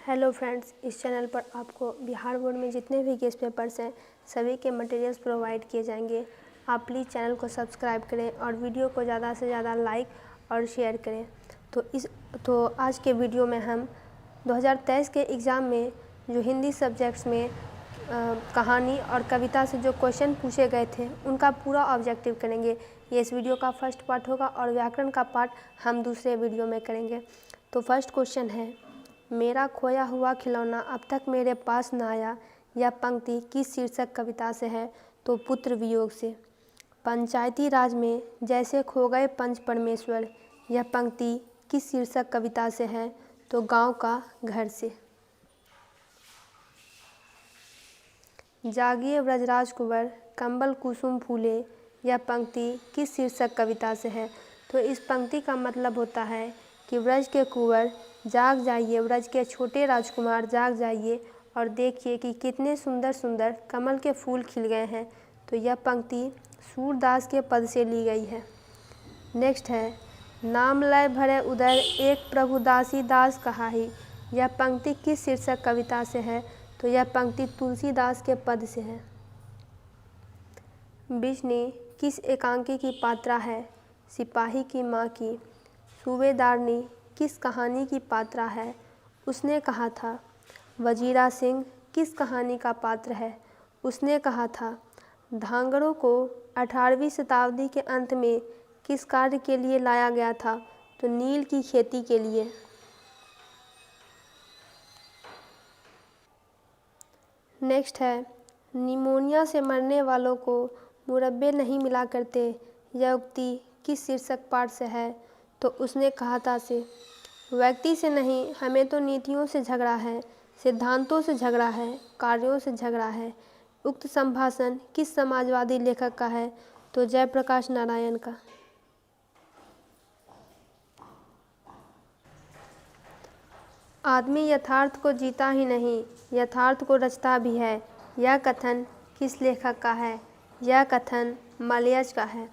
Hello friends, इस channel पर आपको बिहार बोर्ड में जितने भी गेस्ट पेपर्स हैं सभी के मटेरियल्स प्रोवाइड किए जाएंगे। आप प्लीज़ चैनल को सब्सक्राइब करें और वीडियो को ज़्यादा से ज़्यादा लाइक और शेयर करें। तो आज के वीडियो में हम 2023 के एग्ज़ाम में जो हिंदी सब्जेक्ट्स में कहानी और कविता से जो क्वेश्चन पूछे गए थे उनका पूरा ऑब्जेक्टिव करेंगे। ये इस वीडियो का फर्स्ट पार्ट होगा और व्याकरण का पार्ट हम दूसरे वीडियो में करेंगे। तो फर्स्ट क्वेश्चन है, मेरा खोया हुआ खिलौना अब तक मेरे पास न आया। यह पंक्ति किस शीर्षक कविता से है? तो पुत्र वियोग से। पंचायती राज में जैसे खो गए पंच परमेश्वर। यह पंक्ति किस शीर्षक कविता से है? तो गांव का घर से। जागिए ब्रजराज कुंवर कंबल कुसुम फूले। यह पंक्ति किस शीर्षक कविता से है? तो इस पंक्ति का मतलब होता है कि ब्रज के कुंवर जाग जाइए, ब्रज के छोटे राजकुमार जाग जाइए और देखिए कि कितने सुंदर सुंदर कमल के फूल खिल गए हैं। तो यह पंक्ति सूरदास के पद से ली गई है। नेक्स्ट है, नाम लय भरे उदर एक प्रभु दासी दास कहाही। यह पंक्ति किस शीर्षक कविता से है? तो यह पंक्ति तुलसीदास के पद से है। बिजनी किस एकांकी की पात्रा है? सिपाही की माँ की। सूबेदारनी किस कहानी की पात्रा है? उसने कहा था। वजीरा सिंह किस कहानी का पात्र है? उसने कहा था। धांगड़ों को 18वीं शताब्दी के अंत में किस कार्य के लिए लाया गया था? तो नील की खेती के लिए। नेक्स्ट है, निमोनिया से मरने वालों को मुरब्बे नहीं मिला करते। यह उक्ति किस शीर्षक पाठ से है? तो उसने कहा था से। व्यक्ति से नहीं, हमें तो नीतियों से झगड़ा है, सिद्धांतों से झगड़ा है, कार्यों से झगड़ा है। उक्त संभाषण किस समाजवादी लेखक का है? तो जयप्रकाश नारायण का। आदमी यथार्थ को जीता ही नहीं, यथार्थ को रचता भी है। यह कथन किस लेखक का है? यह कथन मलयज का है।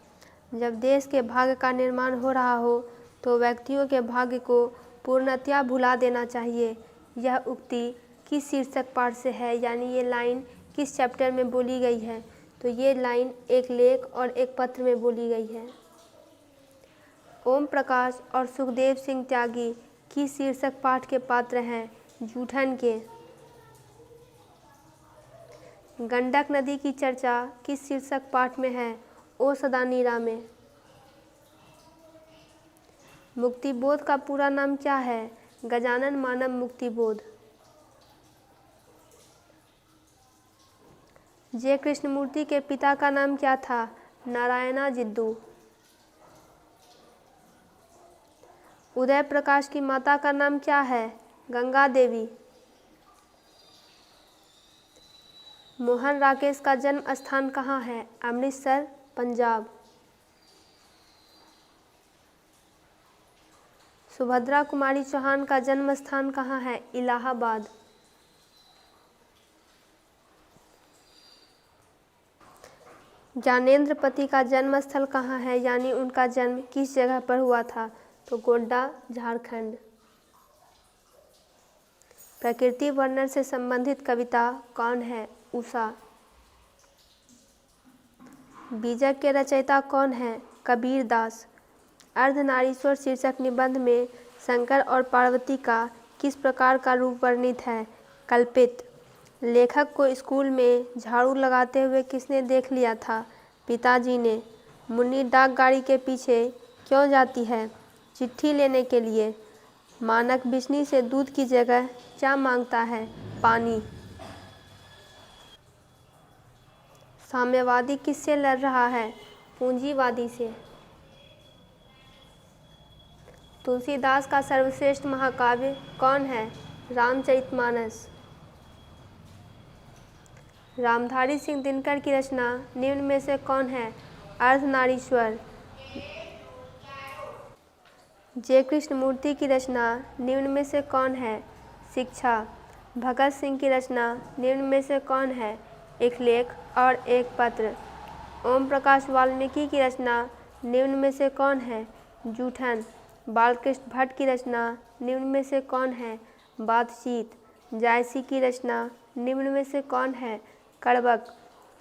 जब देश के भाग्य का निर्माण हो रहा हो तो व्यक्तियों के भाग्य को पूर्णतया भुला देना चाहिए। यह उक्ति किस शीर्षक पाठ से है, यानी ये लाइन किस चैप्टर में बोली गई है? तो ये लाइन एक लेख और एक पत्र में बोली गई है। ओम प्रकाश और सुखदेव सिंह त्यागी किस शीर्षक पाठ के पात्र हैं? जूठन के। गंडक नदी की चर्चा किस शीर्षक पाठ में है? ओ सदा नीरा में। मुक्तिबोध का पूरा नाम क्या है? गजानन मानव मुक्तिबोध। जे कृष्णमूर्ति के पिता का नाम क्या था? नारायणा जिद्दू। उदय प्रकाश की माता का नाम क्या है? गंगा देवी। मोहन राकेश का जन्म स्थान कहाँ है? अमृतसर, पंजाब। सुभद्रा कुमारी चौहान का जन्म स्थान कहाँ है? इलाहाबाद। ज्ञानेंद्र पति का जन्म स्थल कहाँ है, यानी उनका जन्म किस जगह पर हुआ था? तो गोड्डा, झारखंड। प्रकृति वर्णन से संबंधित कविता कौन है? उषा। बीजक के रचयिता कौन है? कबीर दास। अर्धनारीश्वर शीर्षक निबंध में शंकर और पार्वती का किस प्रकार का रूप वर्णित है? कल्पित। लेखक को स्कूल में झाड़ू लगाते हुए किसने देख लिया था? पिताजी ने। मुन्नी डाक गाड़ी के पीछे क्यों जाती है? चिट्ठी लेने के लिए। मानक बिजनी से दूध की जगह क्या मांगता है? पानी। साम्यवादी किससे लड़ रहा है? पूंजीवादी से। तुलसीदास का सर्वश्रेष्ठ महाकाव्य कौन है? रामचरितमानस। रामधारी सिंह दिनकर की रचना निम्न में से कौन है? अर्धनारीश्वर। जे कृष्णमूर्ति की रचना निम्न में से कौन है? शिक्षा। भगत सिंह की रचना निम्न में से कौन है? एक लेख और एक पत्र। ओम प्रकाश वाल्मीकि की रचना निम्न में से कौन है? जूठन। बालकृष्ण भट्ट की रचना निम्न में से कौन है? बातचीत। जायसी की रचना निम्न में से कौन है? कड़बक।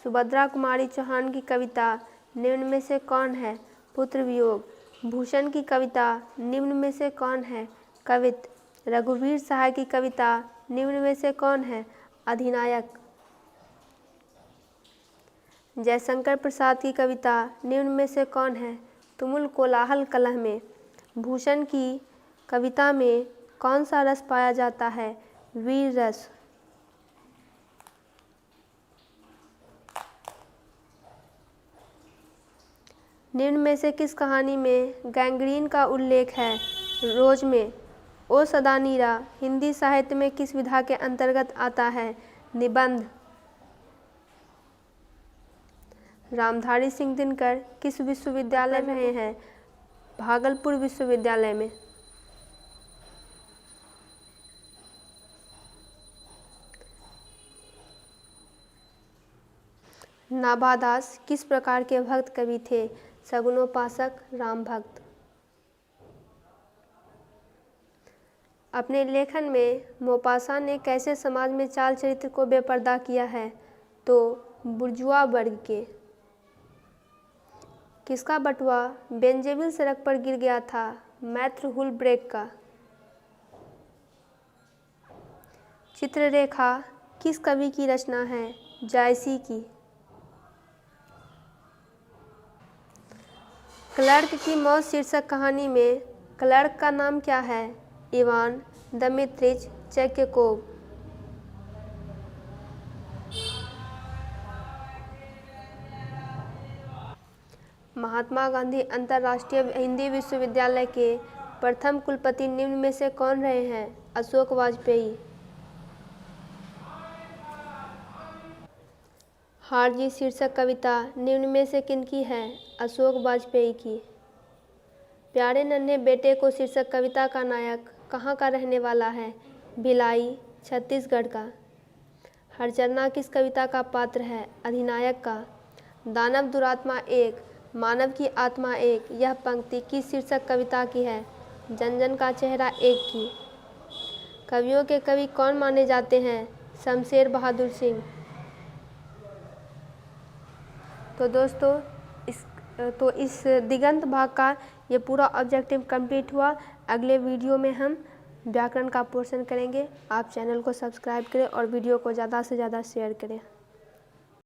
सुभद्रा कुमारी चौहान की कविता निम्न में से कौन है? पुत्र वियोग। भूषण की कविता निम्न में से कौन है? कवित। रघुवीर सहाय की कविता निम्न में से कौन है? अधिनायक। जयशंकर प्रसाद की कविता निम्न में से कौन है? तुमुल कोलाहल कलह में। भूषण की कविता में कौन सा रस पाया जाता है? वीर रस। निम्न में से किस कहानी में गैंग्रीन का उल्लेख है? रोज में। ओ सदा नीरा हिंदी साहित्य में किस विधा के अंतर्गत आता है? निबंध। रामधारी सिंह दिनकर किस विश्वविद्यालय में रहे हैं? भागलपुर विश्वविद्यालय में। नाभादास किस प्रकार के भक्त कवि थे? सगुनोपासक, राम भक्त। अपने लेखन में मोपासा ने कैसे समाज में चाल चरित्र को बेपर्दा किया है? तो बुर्जुआ वर्ग के। किसका बटुआ बेंजेविल सड़क पर गिर गया था? मैथ्यू हुलब्रेक का। चित्ररेखा किस कवि की रचना है? जायसी की। क्लर्क की मौत शीर्षक कहानी में क्लर्क का नाम क्या है? इवान दमित्रिच चेक्यकोव। महात्मा गांधी अंतर्राष्ट्रीय हिंदी विश्वविद्यालय के प्रथम कुलपति निम्न में से कौन रहे हैं? अशोक वाजपेयी। हारजी शीर्षक कविता निम्न में से किनकी है? अशोक वाजपेयी की। प्यारे नन्हे बेटे को शीर्षक कविता का नायक कहाँ का रहने वाला है? भिलाई, छत्तीसगढ़ का। हरचरना किस कविता का पात्र है? अधिनायक का। दानव दुरात्मा एक, मानव की आत्मा एक, यह पंक्ति किस शीर्षक कविता की है? जन जन का चेहरा एक की। कवियों के कवि कौन माने जाते हैं? शमशेर बहादुर सिंह। तो दोस्तों इस दिगंत भाग का ये पूरा ऑब्जेक्टिव कंप्लीट हुआ। अगले वीडियो में हम व्याकरण का पोर्शन करेंगे। आप चैनल को सब्सक्राइब करें और वीडियो को ज़्यादा से ज़्यादा शेयर करें।